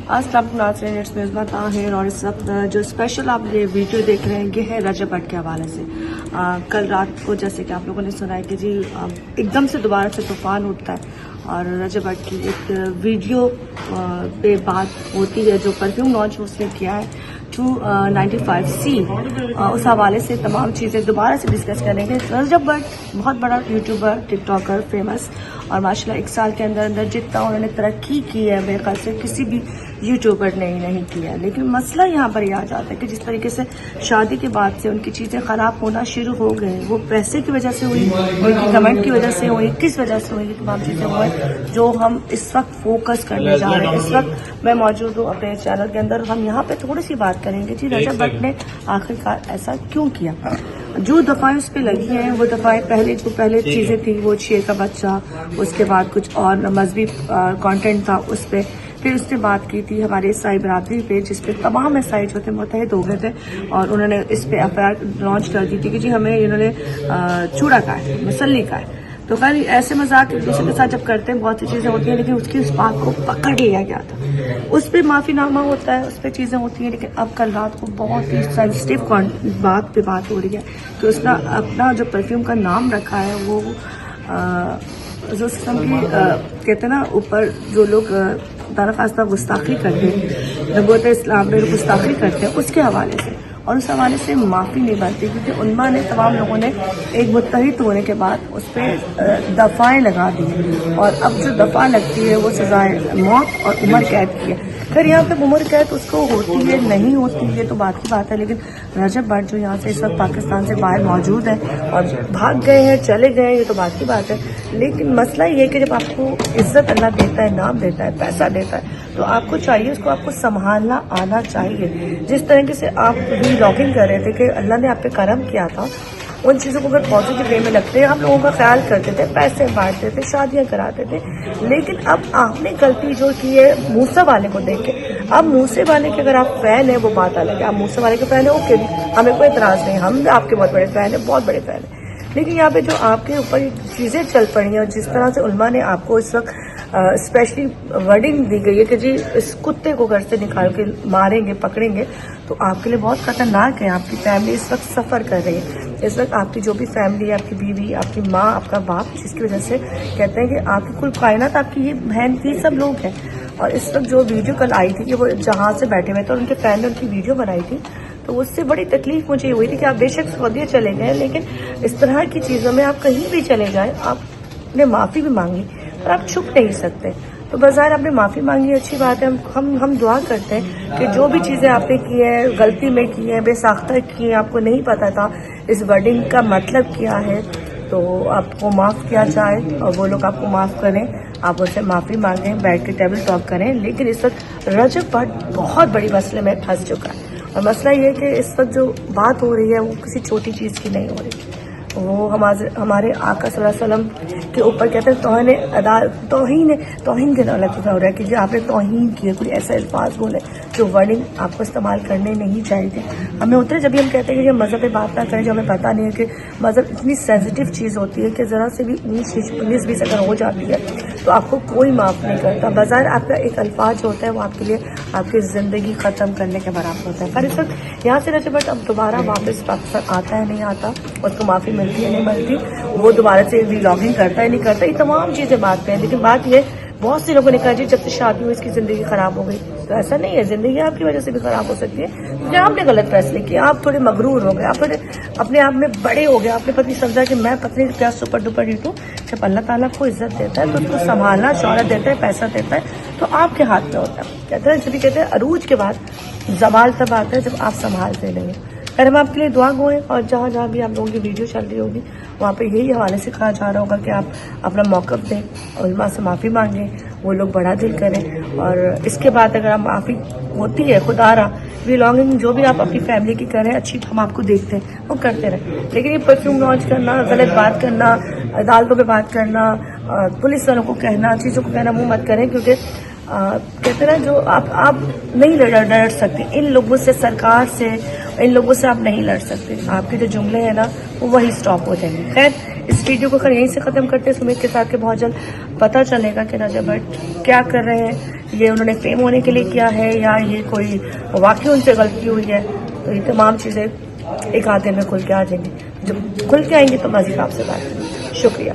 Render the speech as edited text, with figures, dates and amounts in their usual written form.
السلام علیکم ناظرین، اٹس میزبان طاہر، اور اس وقت جو اسپیشل آپ یہ ویڈیو دیکھ رہے ہیں یہ ہے رجب بٹ کے حوالے سے۔ کل رات کو جیسے کہ آپ لوگوں نے سنا ہے کہ جی ایک دم سے دوبارہ سے طوفان اٹھتا ہے اور رجب بٹ کی ایک ویڈیو پہ بات ہوتی ہے جو پرفیوم لانچ اس نے کیا ہے 295C، اس حوالے سے تمام چیزیں دوبارہ سے ڈسکس کریں گے۔ رجب بٹ بہت بڑا یوٹیوبر، ٹک ٹاکر، فیمس، اور ماشاءاللہ ایک سال کے اندر اندر جتنا انہوں نے ترقی کی ہے میرے خیال سے کسی بھی یوٹیوبر نے نہیں کیا ہے۔ لیکن مسئلہ یہاں پر یہ آ جاتا ہے کہ جس طریقے سے شادی کے بعد سے ان کی چیزیں خراب ہونا شروع ہو گئے، وہ پیسے کی وجہ سے ہوئی، ان کی کمنٹ کی وجہ سے ہوئی، کس وجہ سے ہوئی، تمام چیزیں ہوئی جو ہم اس وقت فوکس کرنے جا رہے ہیں۔ اس وقت میں موجود ہوں اپنے چینل کے اندر، ہم یہاں پہ تھوڑی سی بات کریں گے جی رجب بٹ نے آخرکار ایسا کیوں کیا۔ جو دفعہ اس پہ لگی ہیں وہ دفعہ پہلے چیزیں تھیں، وہ شیر کا بچہ، اس کے بعد کچھ اور مذہبی کانٹینٹ تھا اس پہ، پھر اس نے بات کی تھی ہمارے عیسائی برادری پہ جس پہ تمام عیسائی جو تھے متحد ہو گئے تھے اور انہوں نے اس پہ FIR لانچ کر دی تھی کہ جی ہمیں انہوں نے چوڑا کا ہے، مسلی کا ہے۔ تو خیر ایسے مذاق ایک دوسرے کے ساتھ جب کرتے ہیں بہت سی چیزیں ہوتی ہیں، لیکن اس بات کو پکڑ لیا گیا تھا، اس پہ معافی نامہ ہوتا ہے، اس پہ چیزیں ہوتی ہیں۔ لیکن اب کل رات کو بہت ہی سینسٹیو بات پہ بات ہو رہی ہے کہ اس کا اپنا جو پرفیوم کا نام رکھا ہے وہ جو قسم کی کہتے ہیں نا اوپر جو لوگ درخواستہ گستاخی کرتے ہیں، نبوت اسلام میں گستاخی کرتے ہیں، اس کے حوالے سے، اور اس حوالے سے معافی نہیں بنتی کیونکہ علماء نے تمام لوگوں نے ایک متحد ہونے کے بعد اس پہ دفعیں لگا دی، اور اب جو دفعہ لگتی ہے وہ سزائے موت اور عمر قید کی ہے۔ پھر یہاں پہ عمر قید اس کو ہوتی ہے نہیں ہوتی یہ تو بات کی بات ہے، لیکن رجب بٹ جو یہاں سے اس وقت پاکستان سے باہر موجود ہیں اور بھاگ گئے ہیں، چلے گئے ہیں، یہ تو بات کی بات ہے۔ لیکن مسئلہ یہ ہے کہ جب آپ کو عزت اللہ دیتا ہے، نام دیتا ہے، پیسہ دیتا ہے، تو آپ کو چاہیے اس کو آپ کو سنبھالنا آنا چاہیے۔ جس طریقے سے آپ بھی لاگنگ کر رہے تھے کہ اللہ نے آپ پہ کرم کیا تھا، ان چیزوں کو اگر پازیٹیو وے میں لگتے ہیں، ہم لوگوں کا خیال کرتے تھے، پیسے بانٹتے تھے، شادیاں کراتے تھے، لیکن اب آپ نے غلطی جو کی ہے موسیٰ والے کو دیکھ کے، اب موسیٰ والے کے اگر آپ فین ہیں وہ بات الگ ہے، آپ موسیٰ والے کے فین ہیں اوکے، ہمیں کوئی اعتراض نہیں، ہم آپ کے بہت بڑے فین ہیں، بہت بڑے فین ہیں۔ لیکن یہاں پہ جو آپ کے اوپر چیزیں چل پڑی ہیں اور جس طرح سے علماء نے آپ کو اس وقت اسپیشلی ورڈنگ دی گئی ہے کہ جی اس کتے کو گھر سے نکال کے ماریں گے، پکڑیں گے، تو آپ کے لیے بہت خطرناک ہے۔ آپ کی فیملی اس وقت سفر کر رہی ہے، اس وقت آپ کی جو بھی فیملی ہے، آپ کی بیوی، آپ کی ماں، آپ کا باپ، جس کی وجہ سے کہتے ہیں کہ آپ کی کل کائنات آپ کی یہ بہن تھی، سب لوگ ہیں۔ اور اس وقت جو ویڈیو کل آئی تھی کہ وہ جہاز سے بیٹھے ہوئے تھے اور ان کے فین نے ان کی ویڈیو بنائی تھی، تو اس سے بڑی تکلیف مجھے ہوئی تھی کہ آپ بے شک سعودیہ چلے گئے، لیکن اس طرح کی چیزوں میں آپ کہیں بھی چلے جائیں، آپ نے معافی بھی مانگی اور آپ چھپ نہیں سکتے۔ تو بظاہر آپ نے معافی مانگی، اچھی بات ہے، ہم دعا کرتے ہیں کہ جو بھی چیزیں آپ نے کی ہیں، غلطی میں کی ہیں، بے ساختہ کی ہیں، آپ کو نہیں پتا تھا اس ورڈنگ کا مطلب کیا ہے، تو آپ کو معاف کیا جائے اور وہ لوگ آپ کو معاف کریں، آپ ان سے معافی مانگیں، بیٹھ کے ٹیبل ٹاک کریں۔ لیکن اس وقت رجب بٹ بہت بڑی مسئلے میں پھنس چکا ہے، اور مسئلہ یہ ہے کہ اس وقت جو بات ہو رہی ہے وہ کسی چھوٹی چیز کی نہیں ہو رہی، وہ ہمارے آقا صلی اللہ علیہ وسلم کے اوپر کہتے ہیں توہین کے لفظ ہو رہا ہے کہ جو آپ نے توہین کی ہے، کوئی ایسے الفاظ بولے جو ورڈنگ آپ کو استعمال کرنے نہیں چاہیے تھے۔ ہمیں ہوتا ہے جب ہم کہتے ہیں کہ مذہب پہ بات نہ کریں، جو ہمیں پتہ نہیں ہے کہ مذہب اتنی سینسیٹیو چیز ہوتی ہے کہ ذرا سے بھی 19 اگر ہو جاتی ہے تو آپ کو کوئی معاف نہیں کرتا۔ بظاہر آپ کا ایک الفاظ جو ہوتا ہے وہ آپ کے لیے آپ کی زندگی ختم کرنے کے برابر ہوتا ہے۔ پر اس وقت یہاں سے رجب بٹ اب دوبارہ واپس پاکستان آتا ہے نہیں آتا، اس کو معافی ملتی ہے نہیں ملتی، وہ دوبارہ سے ری لاگنگ کرتا ہے نہیں کرتا، یہ تمام چیزیں بات ہیں۔ لیکن بات یہ بہت سے لوگوں نے کہا جی جب سے شادی ہوئی اس کی زندگی خراب ہو گئی، تو ایسا نہیں ہے، زندگی آپ کی وجہ سے بھی خراب ہو سکتی ہے کیونکہ آپ نے غلط فیصلے کیے، آپ تھوڑے مغرور ہو گئے، آپ تھوڑے اپنے آپ میں بڑے ہو گئے، آپ نے پتہ سمجھا کہ میں پتنی کیا سپر ڈپر ہٹ ہوں۔ جب اللہ تعالیٰ کو عزت دیتا ہے تو اس کو سنبھالنا، شہرت دیتا ہے، پیسہ دیتا ہے، تو آپ کے ہاتھ میں ہوتا ہے۔ کہتے ہیں جبھی کہتے ہیں عروج کے بعد زوال تب آتا ہے جب آپ سنبھالتے نہیں ہیں۔ خیر ہم آپ کے لیے دعا گو ہیں، اور جہاں جہاں بھی آپ لوگوں کی ویڈیو چل رہی ہوگی وہاں پہ یہی حوالے سے کہا جا رہا ہوگا کہ آپ اپنا موقف دیں، علماء سے معافی مانگیں، وہ لوگ بڑا دل کریں، اور اس کے بعد اگر آپ معافی ہوتی ہے خدا را بلانگنگ جو بھی آپ اپنی فیملی کی کریں اچھی، ہم آپ کو دیکھتے ہیں وہ کرتے رہیں۔ لیکن یہ پرفیوم لانچ کرنا، غلط بات کرنا، عدالتوں پہ بات کرنا، پولیس والوں کو کہنا، چیزوں کو کہنا منہ مت کریں، کیونکہ کہتے ہیں جو آپ نہیں لڑ سکتے ان لوگوں سے، سرکار سے، ان لوگوں سے آپ نہیں لڑ سکتے، آپ کے جو جملے ہیں نا وہ وہی سٹاپ ہو جائیں گے۔ خیر اس ویڈیو کو یہیں سے ختم کرتے ہیں، امید کے ساتھ کہ بہت جلد پتہ چلے گا کہ رجب بھٹ کیا کر رہے ہیں، یہ انہوں نے فیم ہونے کے لیے کیا ہے یا یہ کوئی واقعی ان سے غلطی ہوئی ہے. تو یہ تمام چیزیں ایک آدھے میں کھل کے آ جائیں گی. جب کھل کے آئیں گی تو مزید آپ سے بات کریں گے. شکریہ.